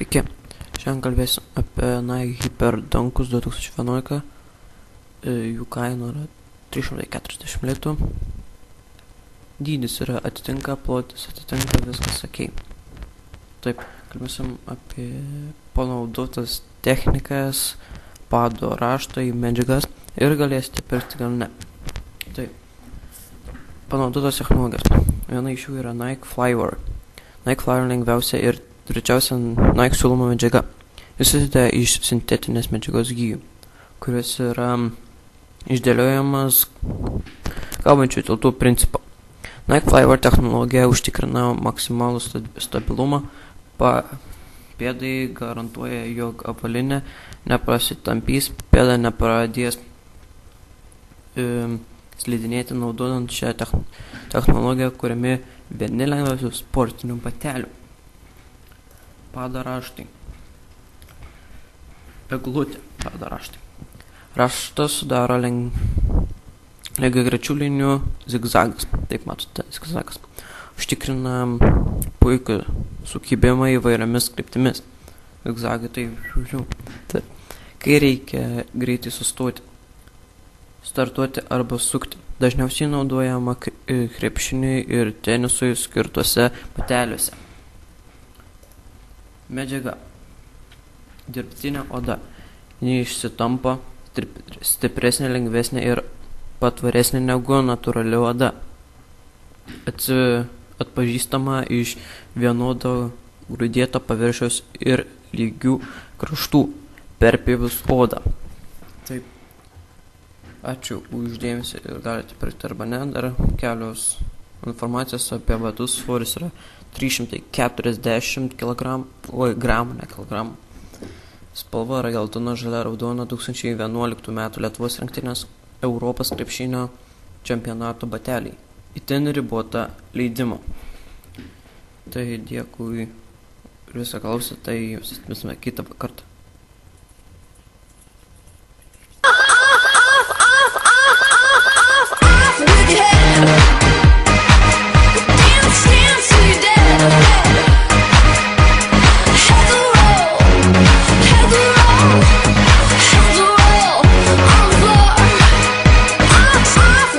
Sveiki, šiandien kalbėsim apie Nike Hyper Dunkus 2011, jų kaina yra 340 litų, dydis yra atitinka, plotis atitinka, viskas ok. Taip, kalbėsim apie panaudotas technikas, pado raštą į medžiagas ir galėsite pirkti gal ne. Taip, panaudotas technologijas. Viena iš jų yra Nike Flywire. Nike Flywire lengviausia ir greičiausia Nike siūloma medžiaga. Jis susideda iš sintetinės medžiagos gijų, kuris yra išdėliojamas kalbančių tiltų principu. Nike Flywire technologija užtikrina maksimalų stabilumą. Pėdai garantuoja, jog avalynė neprasitampys, pėda nepradės slidinėti naudodant šią technologiją, kuriami vieni lengviausių sportinių batelių. Pado raštai. Eglutė pado raštai. Raštas sudaro lygiagrečių linijų zigzagas. Taip matote, zigzagas. Užtikrina puikų sukibimą įvairiomis kryptimis. Zigzagai tai kai reikia greitai sustoti, startuoti arba sukti. Dažniausiai naudojama krepšiniui ir tenisui skirtuose bateliuose. Medžiaga. Dirbtinė oda. Ji išsitampa, stipresnė, lengvesnė ir patvaresnė negu natūrali oda. Atpažįstama iš vienodo grūdėto paviršiaus ir lygių kraštų perpjovus odą. Taip. Ačiū už dėmesį ir galite pirkti arba ne. Dar kelios informacijos apie batus. Svoris yra 340 gramų, ne kilogramų. Spalva yra geltona, žalia, raudona. 2011 metų Lietuvos rinktinės Europos krepšinio čempionato bateliai. Itin ribota leidimo. Tai dėkui ir visą klausę, tai susitiksime kitą kartą.